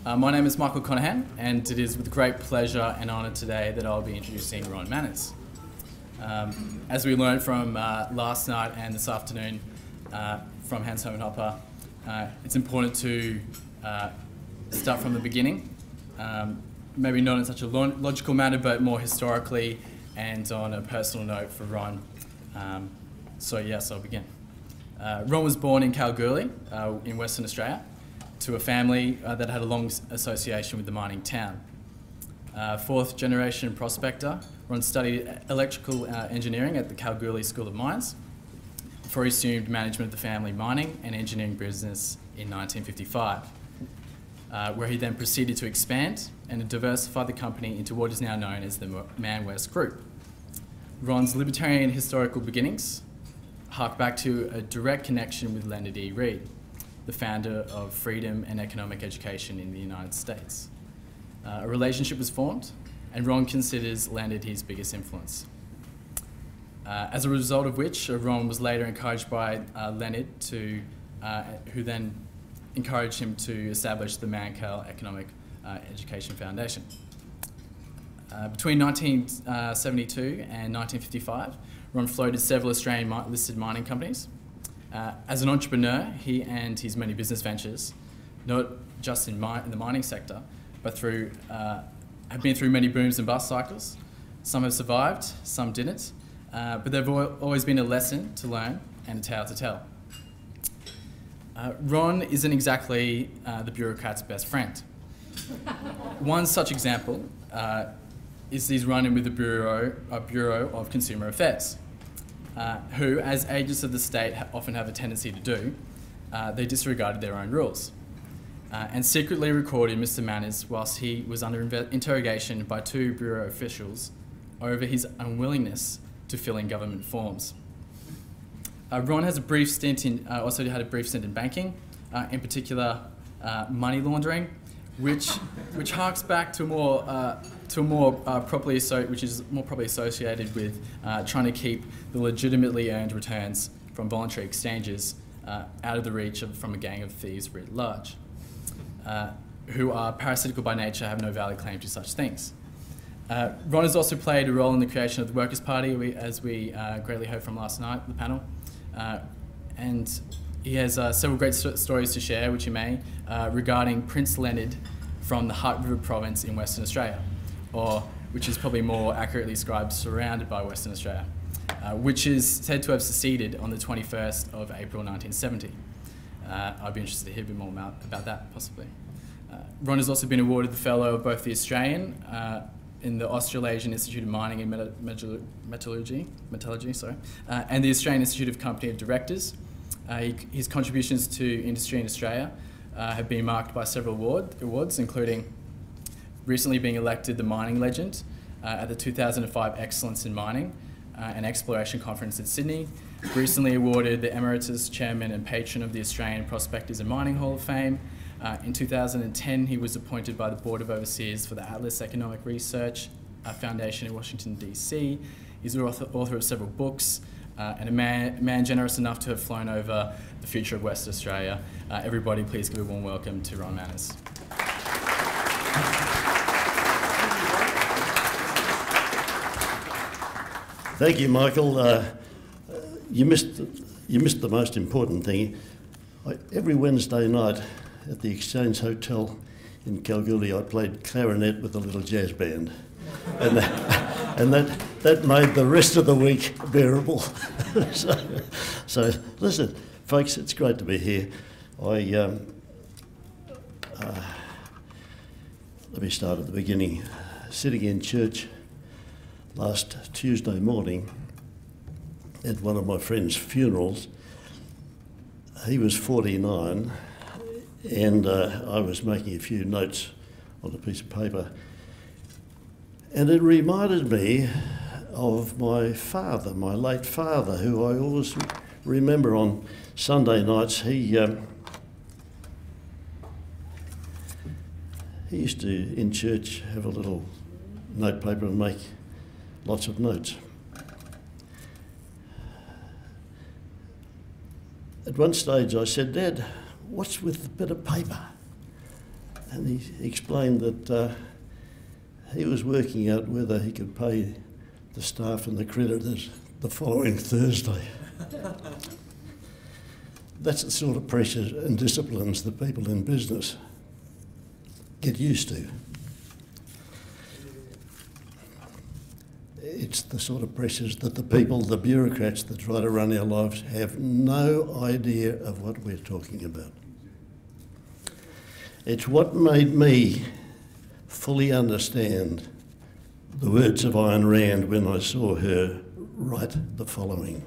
My name is Michael Conahan, and it is with great pleasure and honour today that I'll be introducing Ron Manners. As we learned from last night and this afternoon from Hans Hermann Hoppe, it's important to start from the beginning, maybe not in such a logical manner, but more historically and on a personal note for Ron. So yes, I'll begin. Ron was born in Kalgoorlie in Western Australia to a family that had a long association with the mining town. Fourth generation prospector, Ron studied electrical engineering at the Kalgoorlie School of Mines before he assumed management of the family mining and engineering business in 1955, where he then proceeded to expand and diversify the company into what is now known as the ManWest Group. Ron's libertarian historical beginnings hark back to a direct connection with Leonard E. Read, the founder of freedom and economic education in the United States. A relationship was formed, and Ron considers Leonard his biggest influence. As a result of which, Ron was later encouraged by Leonard who then encouraged him to establish the Mannkal Economic Education Foundation. Between 1972 and 1955, Ron floated several Australian listed mining companies. As an entrepreneur, he and his many business ventures, not just in the mining sector, but have been through many booms and bust cycles. Some have survived, some didn't, but there've always been a lesson to learn and a tale to tell. Ron isn't exactly the bureaucrat's best friend. One such example is his run-in with the Bureau of Consumer Affairs, who, as agents of the state often have a tendency to do, they disregarded their own rules and secretly recorded Mr. Manners whilst he was under interrogation by two Bureau officials over his unwillingness to fill in government forms. Ron has also had a brief stint in banking, in particular money laundering, which harks back to which is more properly associated with trying to keep the legitimately earned returns from voluntary exchanges out of the reach from a gang of thieves writ large, who are parasitical by nature, have no valid claim to such things. Ron has also played a role in the creation of the Workers' Party, as we greatly heard from last night, the panel, and he has several great stories to share, which he may, regarding Prince Leonard from the Hutt River province in Western Australia, or which is probably more accurately described, surrounded by Western Australia, which is said to have seceded on the 21st of April 1970. I'd be interested to hear a bit more about that, possibly. Ron has also been awarded the Fellow of both the Australian in the Australasian Institute of Mining and Metallurgy, and the Australian Institute of Company of Directors. His contributions to industry in Australia have been marked by several awards, including recently being elected the Mining Legend at the 2005 Excellence in Mining and Exploration Conference in Sydney, recently awarded the Emeritus Chairman and Patron of the Australian Prospectors and Mining Hall of Fame. In 2010, he was appointed by the Board of Overseers for the Atlas Economic Research Foundation in Washington, DC. He's the author of several books, and a man generous enough to have flown over the future of West Australia. Everybody, please give a warm welcome to Ron Manners. Thank you, Michael. You missed the most important thing. Every Wednesday night at the Exchange Hotel in Kalgoorlie, I played clarinet with a little jazz band, and that made the rest of the week bearable. so listen, folks, it's great to be here. Let me start at the beginning. Sitting in church last Tuesday morning at one of my friend's funerals, he was 49, and I was making a few notes on a piece of paper, and it reminded me of my father, my late father, who I always remember on Sunday nights. He used to, in church, have a little note paper and make lots of notes. At one stage I said, "Dad, what's with the bit of paper?" And he explained that he was working out whether he could pay the staff and the creditors the following Thursday. That's the sort of pressures and disciplines that people in business get used to. It's the sort of pressures that the people, the bureaucrats that try to run our lives, have no idea of what we're talking about. It's what made me fully understand the words of Ayn Rand when I saw her write the following.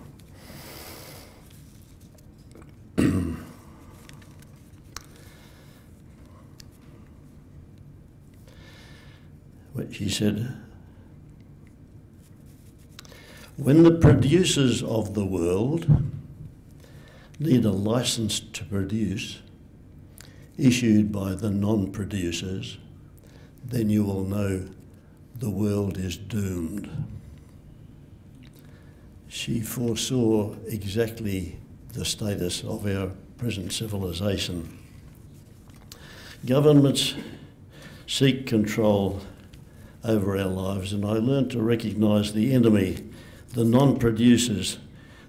She said, "When the producers of the world need a license to produce issued by the non-producers, then you will know the world is doomed." She foresaw exactly the status of our present civilization. Governments seek control over our lives, and I learned to recognise the enemy, the non-producers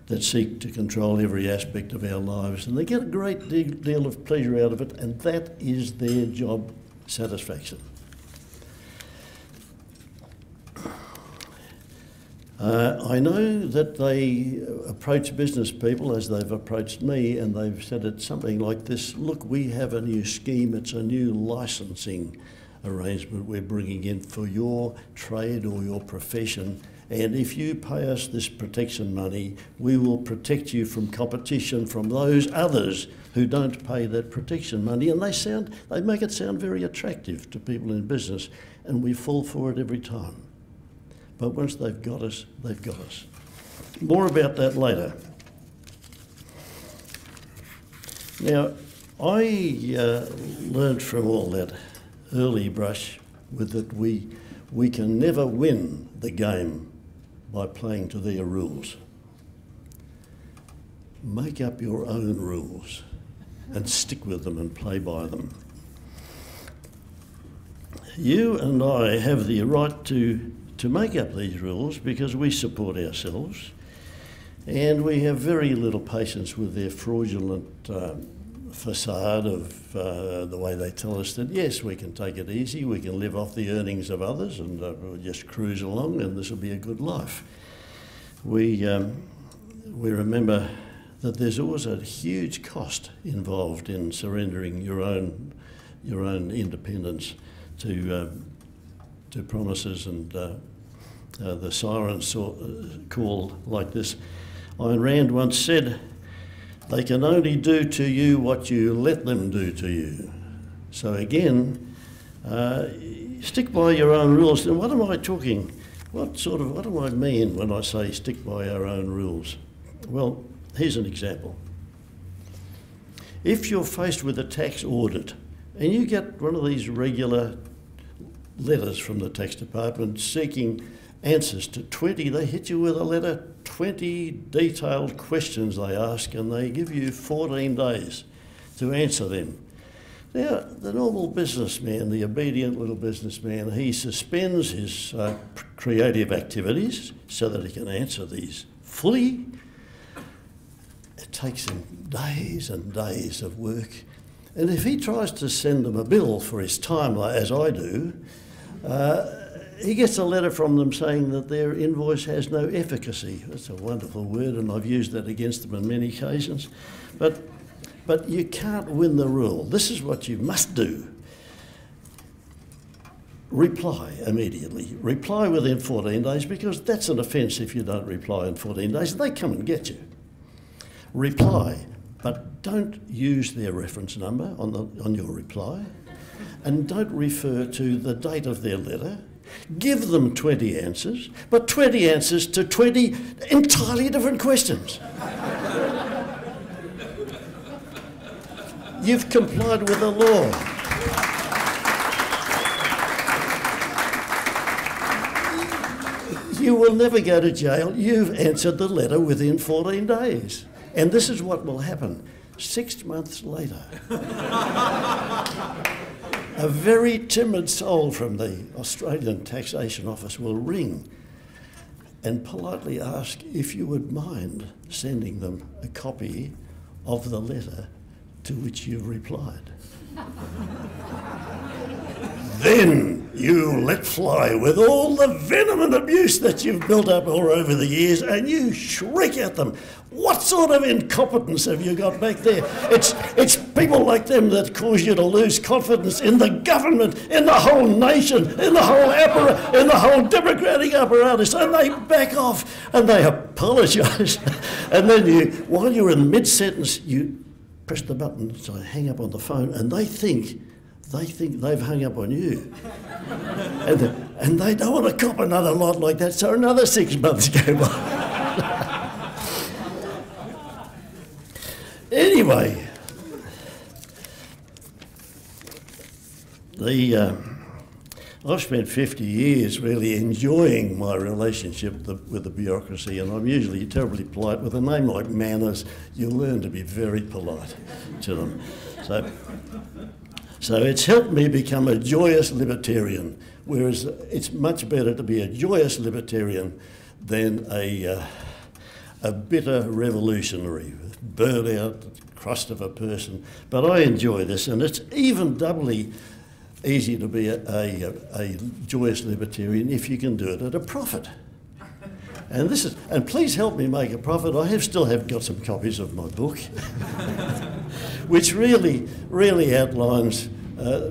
that seek to control every aspect of our lives, and they get a great deal of pleasure out of it, and that is their job satisfaction. I know that they approach business people as they've approached me, and they've said it something like this: look, we have a new scheme, it's a new licensing arrangement we're bringing in for your trade or your profession, and if you pay us this protection money, we will protect you from competition from those others who don't pay that protection money. And they make it sound very attractive to people in business, and we fall for it every time. But once they've got us, they've got us. More about that later. Now, I learned from all that early brush with that we can never win the game by playing to their rules. Make up your own rules and stick with them and play by them. You and I have the right to make up these rules because we support ourselves, and we have very little patience with their fraudulent facade of the way they tell us that, yes, we can take it easy, we can live off the earnings of others and we'll just cruise along and this will be a good life. We remember that there's always a huge cost involved in surrendering your own independence to promises and the siren call like this. Ayn Rand once said, "They can only do to you what you let them do to you." So again, stick by your own rules. And what am I talking? What do I mean when I say stick by our own rules? Well, here's an example. If you're faced with a tax audit and you get one of these regular letters from the tax department seeking answers to 20, they hit you with a letter, 20 detailed questions they ask, and they give you 14 days to answer them. Now, the normal businessman, the obedient little businessman, he suspends his creative activities so that he can answer these fully. It takes him days and days of work. And if he tries to send them a bill for his time, as I do, he gets a letter from them saying that their invoice has no efficacy. That's a wonderful word, and I've used that against them on many occasions. But you can't win the rule. This is what you must do. Reply immediately. Reply within 14 days, because that's an offence if you don't reply in 14 days. They come and get you. Reply, but don't use their reference number on your reply, and don't refer to the date of their letter. Give them 20 answers, but 20 answers to 20 entirely different questions. You've complied with the law. You will never go to jail. You've answered the letter within 14 days. And this is what will happen 6 months later. a very timid soul from the Australian Taxation Office will ring and politely ask if you would mind sending them a copy of the letter to which you've replied. Then you let fly with all the venom and abuse that you've built up all over the years, and you shriek at them. What sort of incompetence have you got back there? It's people like them that cause you to lose confidence in the government, in the whole nation, in the whole democratic apparatus, and they back off and they apologise. And then while you're in mid-sentence, you press the button to hang up on the phone, and they think they've hung up on you. And they don't want to cop another lot like that, so another 6 months go by. Anyway, I've spent 50 years really enjoying my relationship with the bureaucracy, and I'm usually terribly polite. With a name like Manners, you learn to be very polite to them. So it's helped me become a joyous libertarian, whereas it's much better to be a joyous libertarian than a bitter revolutionary, burnt out crust of a person. But I enjoy this, and it's even doubly easy to be a joyous libertarian if you can do it at a profit. And please help me make a profit. I still have got some copies of my book, which really outlines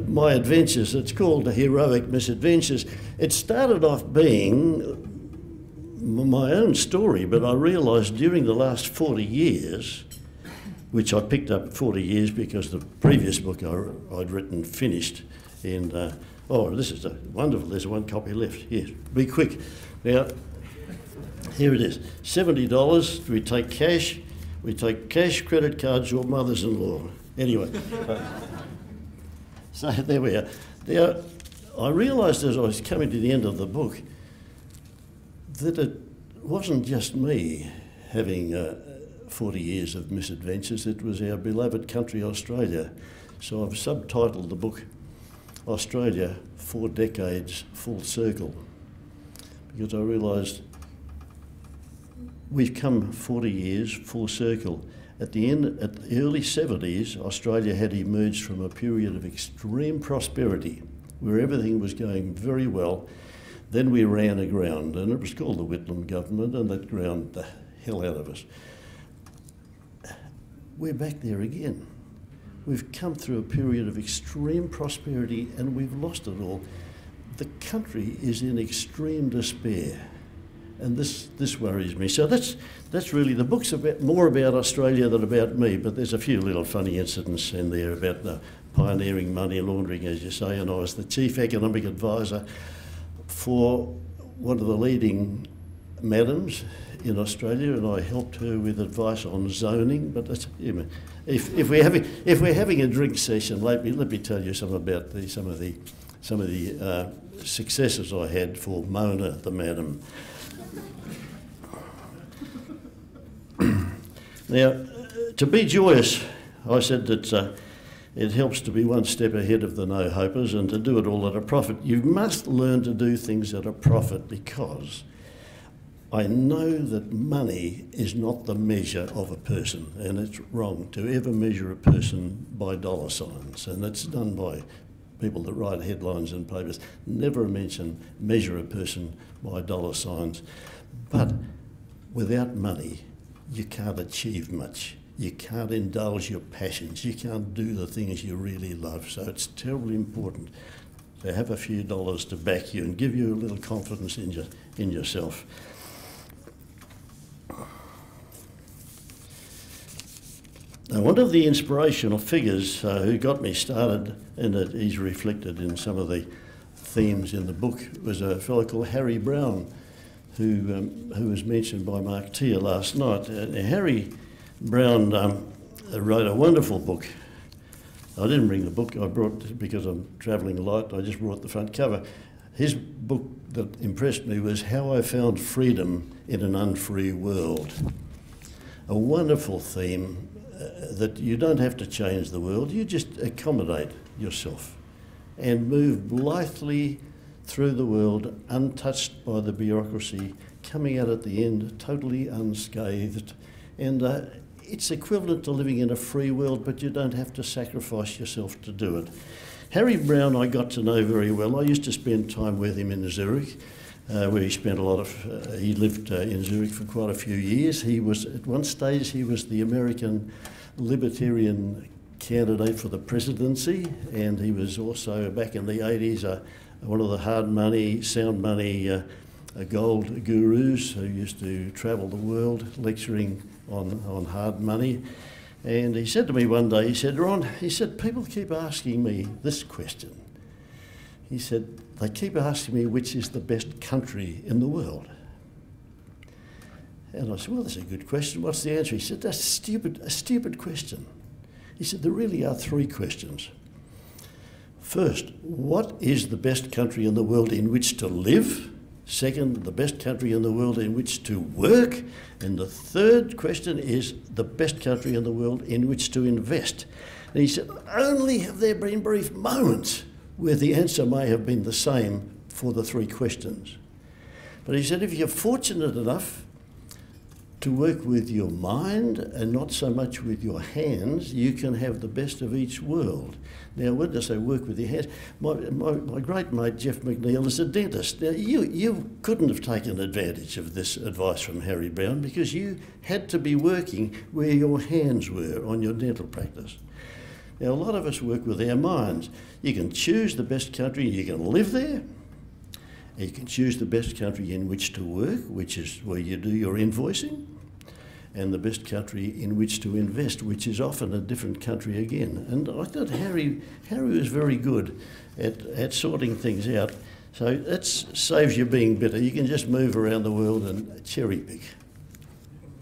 my adventures. It's called The Heroic Misadventures. It started off being my own story, but I realised during the last 40 years, which I picked up 40 years because the previous book I'd written finished in, this is wonderful, there's one copy left. Yes, be quick. Now, here it is, $70, we take cash, credit cards, your mothers-in-law. Anyway, so there we are. Now, I realised as I was coming to the end of the book that it wasn't just me having 40 years of misadventures, it was our beloved country Australia. So I've subtitled the book Australia, 4 Decades Full Circle, because I realised we've come 40 years full circle. At the early 70s, Australia had emerged from a period of extreme prosperity where everything was going very well. Then we ran aground, and it was called the Whitlam government, and that ground the hell out of us. We're back there again. We've come through a period of extreme prosperity and we've lost it all. The country is in extreme despair, and this worries me. So that's really, the book's more about Australia than about me, but there's a few little funny incidents in there about the pioneering money laundering, as you say, and I was the chief economic advisor for one of the leading madams in Australia, and I helped her with advice on zoning. But that's, if we're having a drink session, let me tell you some of the successes I had for Mona the madam. Now, to be joyous, I said that it helps to be one step ahead of the no-hopers and to do it all at a profit. You must learn to do things at a profit, because I know that money is not the measure of a person, and it's wrong to ever measure a person by dollar signs, and it's done by people that write headlines in papers. Never measure a person by dollar signs. But without money, you can't achieve much. You can't indulge your passions. You can't do the things you really love. So it's terribly important to have a few dollars to back you and give you a little confidence in yourself. Now, one of the inspirational figures who got me started, and that he's reflected in some of the themes in the book, was a fellow called Harry Browne, who was mentioned by Mark Tier last night. Harry Browne wrote a wonderful book. I didn't bring the book, I brought, because I'm travelling light, I just brought the front cover. His book that impressed me was How I Found Freedom in an Unfree World. A wonderful theme that you don't have to change the world, you just accommodate yourself and move blithely through the world, untouched by the bureaucracy, coming out at the end totally unscathed. And it's equivalent to living in a free world, but you don't have to sacrifice yourself to do it. Harry Browne I got to know very well. I used to spend time with him in Zurich, where he spent a lot of, he lived in Zurich for quite a few years. He was, at one stage, he was the American libertarian candidate for the presidency, and he was also, back in the 80s, one of the hard money, sound money gold gurus who used to travel the world lecturing on hard money. And he said to me one day, he said, "Ron," he said, "people keep asking me this question." He said, "They keep asking me which is the best country in the world." And I said, "Well, that's a good question. What's the answer?" He said, "That's a stupid question." He said, "There really are three questions. First, what is the best country in the world in which to live? Second, the best country in the world in which to work. And the third question is the best country in the world in which to invest." And he said, "Only have there been brief moments where the answer may have been the same for the three questions." But he said, if you're fortunate enough to work with your mind and not so much with your hands, you can have the best of each world. Now, when I say work with your hands, my great mate Jeff McNeil is a dentist. Now, you couldn't have taken advantage of this advice from Harry Browne because you had to be working where your hands were on your dental practice. Now, a lot of us work with our minds. You can choose the best country, you can live there. You can choose the best country in which to work, which is where you do your invoicing, and the best country in which to invest, which is often a different country again. And I thought Harry was very good at sorting things out. So that saves you being bitter. You can just move around the world and cherry pick.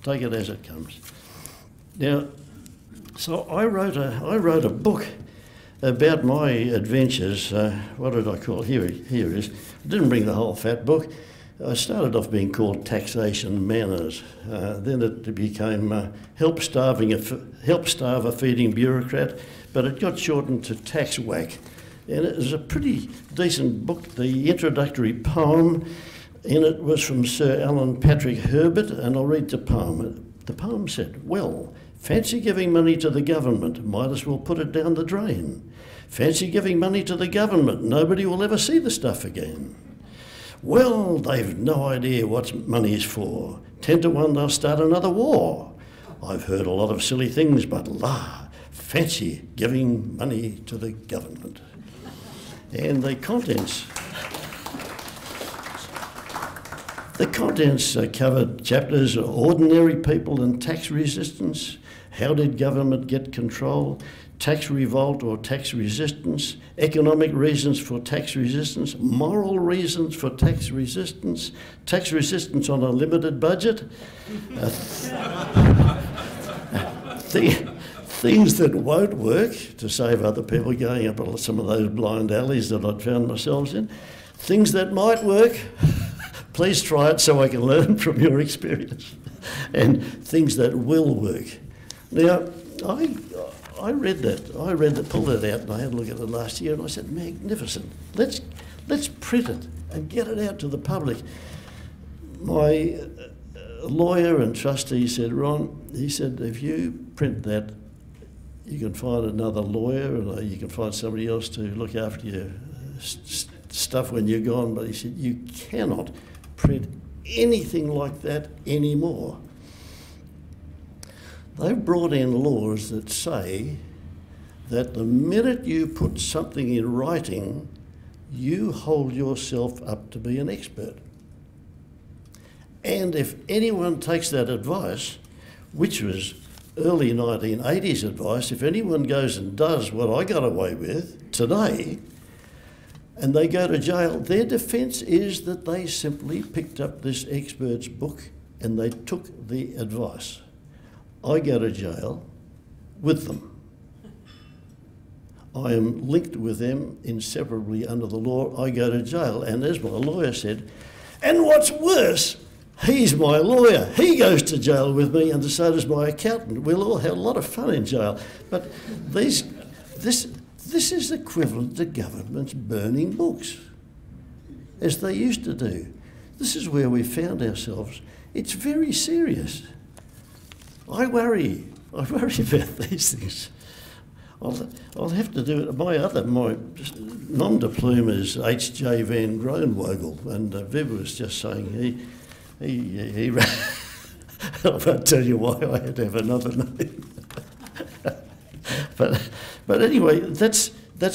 Take it as it comes. Now, so I wrote a book about my adventures. What did I call it? Here it is. I didn't bring the whole fat book. I started off being called Taxation Manners. Then it became Help Starve a Feeding Bureaucrat, but it got shortened to Tax Whack. And it was a pretty decent book. The introductory poem in it was from Sir Alan Patrick Herbert, and I'll read the poem. The poem said, "Well, fancy giving money to the government, might as well put it down the drain. Fancy giving money to the government, nobody will ever see the stuff again. Well, they've no idea what money is for. 10 to 1 they'll start another war. I've heard a lot of silly things, but fancy giving money to the government." And the contents covered chapters: ordinary people and tax resistance, how did government get control, tax revolt or tax resistance, economic reasons for tax resistance, moral reasons for tax resistance on a limited budget, things that won't work to save other people going up some of those blind alleys that I'd found myself in, things that might work, please try it so I can learn from your experience, and things that will work. Now, I read that, pulled it out, and I had a look at it last year, and I said, magnificent. Let's print it and get it out to the public. My lawyer and trustee said, "Ron," he said, "if you print that, you can find another lawyer, and you can find somebody else to look after your stuff when you're gone." But he said, "You cannot print anything like that anymore." They've brought in laws that say that the minute you put something in writing, you hold yourself up to be an expert. And if anyone takes that advice, which was early 1980s advice, if anyone goes and does what I got away with today, and they go to jail, their defence is that they simply picked up this expert's book and they took the advice. I go to jail with them. I am linked with them inseparably under the law. I go to jail, and as my lawyer said, and what's worse, he's my lawyer. He goes to jail with me, and so does my accountant. We'll all have a lot of fun in jail. But this This is equivalent to governments burning books, as they used to do. This is where we found ourselves. It's very serious. I worry about these things. I'll have to do it. My nom de plume is H.J. Van Groenwogel, and Viv was just saying he I won't tell you why I had to have another name. But anyway, that's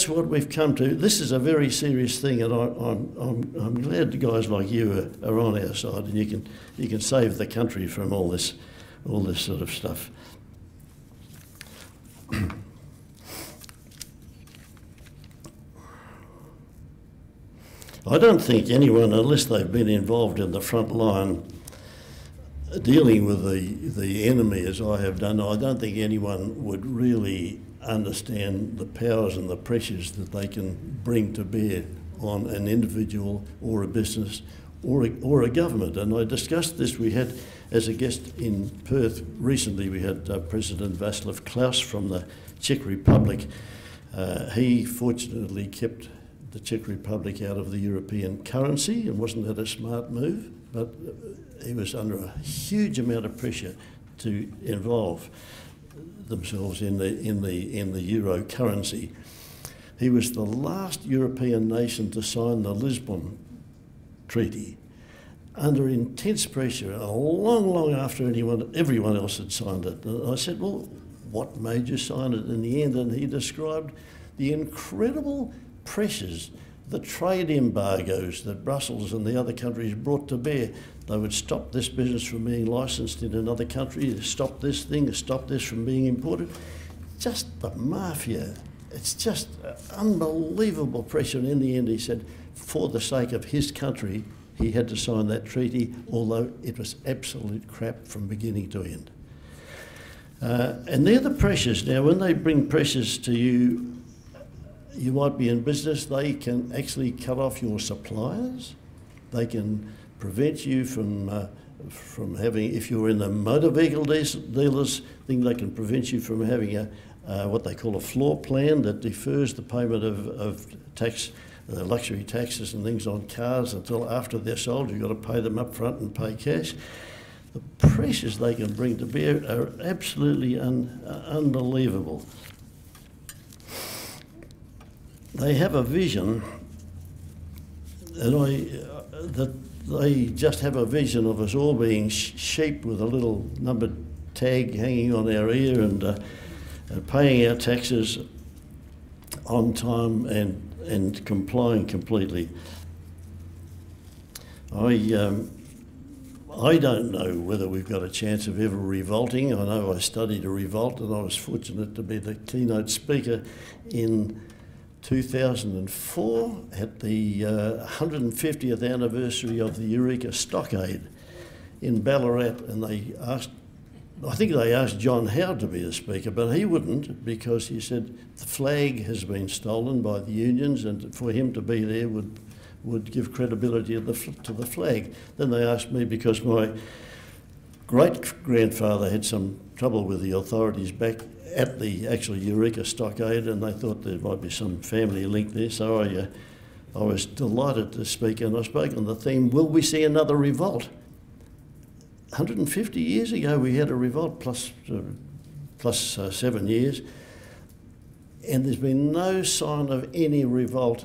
what we've come to. This is a very serious thing, and I'm glad guys like you are on our side, and you can save the country from all this sort of stuff. I don't think anyone, unless they've been involved in the front line dealing with the enemy as I have done, I don't think anyone would really understand the powers and the pressures that they can bring to bear on an individual or a business or a government. And I discussed this. We had, as a guest in Perth recently, we had President Václav Klaus from the Czech Republic. He fortunately kept the Czech Republic out of the European currency, and wasn't that a smart move? But he was under a huge amount of pressure to involve themselves in the euro currency. He was the last European nation to sign the Lisbon Treaty under intense pressure, long after everyone else had signed it. And I said, well, what made you sign it in the end? And he described the incredible pressures, the trade embargoes that Brussels and the other countries brought to bear. They would stop this business from being licensed in another country, stop this thing, stop this from being imported. Just the mafia. It's just unbelievable pressure. And in the end, he said, for the sake of his country, he had to sign that treaty, although it was absolute crap from beginning to end. And they're the pressures. Now, when they bring pressures to you, you might be in business, they can actually cut off your suppliers. They can prevent you from having, if you're in the motor vehicle dealers thing, they can prevent you from having what they call a floor plan that defers the payment of tax, luxury taxes and things on cars until after they're sold. You've got to pay them up front and pay cash. The pressures they can bring to bear are absolutely unbelievable. They have a vision, and that they just have a vision of us all being sheep with a little numbered tag hanging on our ear and paying our taxes on time and complying completely. I don't know whether we've got a chance of ever revolting. I know I studied a revolt, and I was fortunate to be the keynote speaker in 2004 at the 150th anniversary of the Eureka Stockade in Ballarat, and I think they asked John Howard to be the speaker, but he wouldn't, because he said the flag has been stolen by the unions, and for him to be there would give credibility to the flag. Then they asked me, because my great-grandfather had some trouble with the authorities back at the actual Eureka Stockade, and they thought there might be some family link there, so I was delighted to speak, and I spoke on the theme, will we see another revolt? 150 years ago we had a revolt, plus 7 years, and there's been no sign of any revolt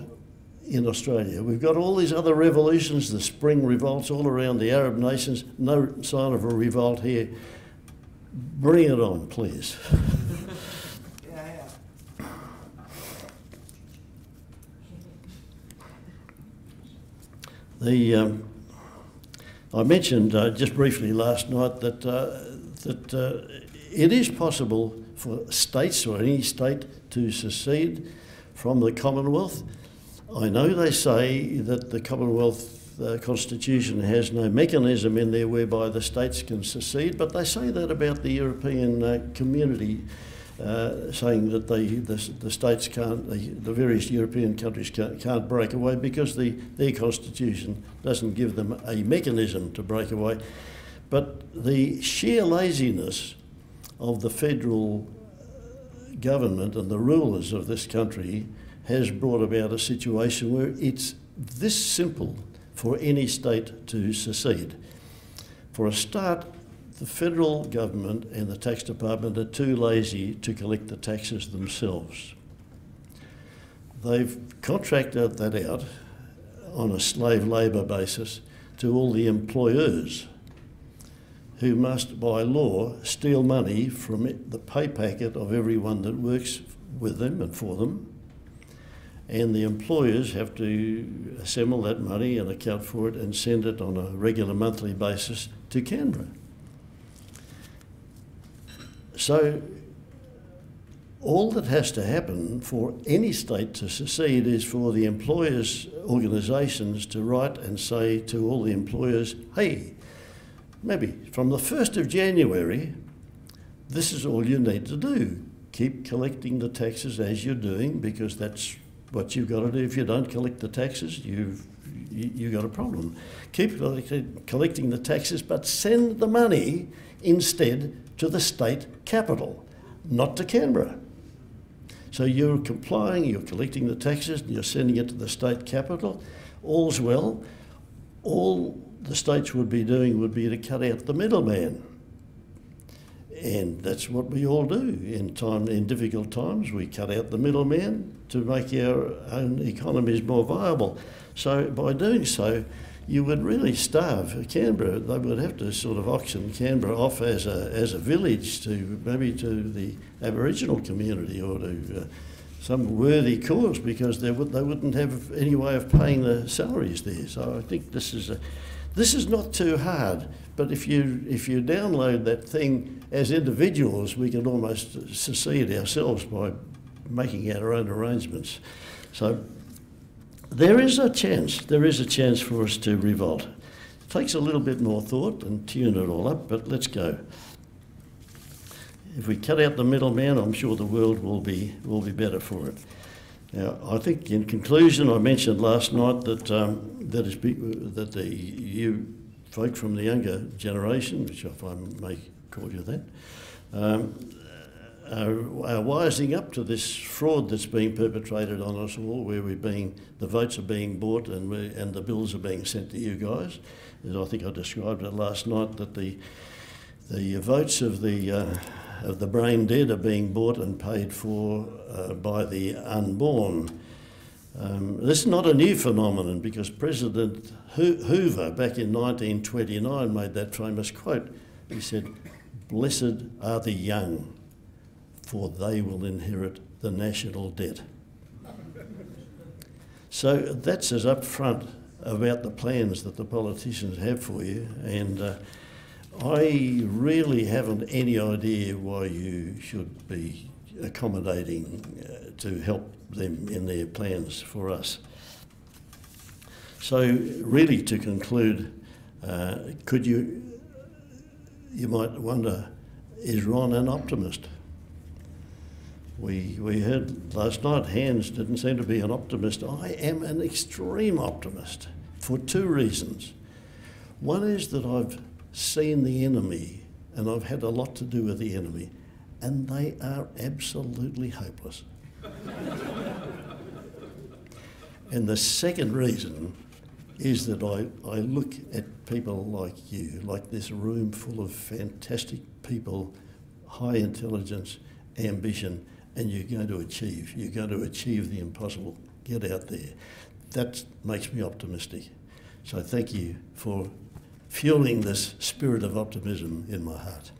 in Australia. We've got all these other revolutions, the spring revolts all around the Arab nations, no sign of a revolt here. Bring it on, please. I mentioned just briefly last night that it is possible for states or any state to secede from the Commonwealth. I know they say that the Commonwealth Constitution has no mechanism in there whereby the states can secede, but they say that about the European community, saying that the states can't, the various European countries can't break away because their constitution doesn't give them a mechanism to break away. But the sheer laziness of the federal government and the rulers of this country has brought about a situation where it's this simple for any state to secede. For a start, the federal government and the tax department are too lazy to collect the taxes themselves. They've contracted that out on a slave labour basis to all the employers who must, by law, steal money from the pay packet of everyone that works with them and for them. And the employers have to assemble that money and account for it and send it on a regular monthly basis to Canberra. So all that has to happen for any state to secede is for the employers' organisations to write and say to all the employers, hey, maybe from the 1st of January, this is all you need to do. Keep collecting the taxes as you're doing, because that's what you've got to do. If you don't collect the taxes, you've got a problem. Keep collecting the taxes, but send the money instead to the state capital, not to Canberra. So you're complying, you're collecting the taxes, and you're sending it to the state capital. All's well. All the states would be doing would be to cut out the middleman. And that's what we all do in difficult times. We cut out the middleman to make our own economies more viable. So by doing so, you would really starve Canberra. They would have to sort of auction Canberra off as a village to maybe to the Aboriginal community or to some worthy cause, because they wouldn't have any way of paying the salaries there. So I think this is not too hard. But if you download that thing as individuals, we can almost secede ourselves by making our own arrangements. So there is a chance for us to revolt. It takes a little bit more thought and tune it all up, but let's go. If we cut out the middleman, I'm sure the world will be better for it. Now, I think in conclusion, I mentioned last night that you folk from the younger generation, which if I may call you that, are wising up to this fraud that's being perpetrated on us all, where the votes are being bought and the bills are being sent to you guys. As I think I described it last night, that the votes of the brain dead are being bought and paid for by the unborn. This is not a new phenomenon, because President Hoover back in 1929 made that famous quote. He said, "Blessed are the young, for they will inherit the national debt." So that's as upfront about the plans that the politicians have for you, and I really haven't any idea why you should be accommodating to help them in their plans for us. So really, to conclude, you might wonder, is Ron an optimist? We heard last night, Hans didn't seem to be an optimist. I am an extreme optimist for two reasons. One is that I've seen the enemy, and I've had a lot to do with the enemy, and they are absolutely hopeless. And the second reason is that I look at people like you, like this room full of fantastic people, high intelligence, ambition, and you're going to achieve the impossible. Get out there. That makes me optimistic. So thank you for fueling this spirit of optimism in my heart.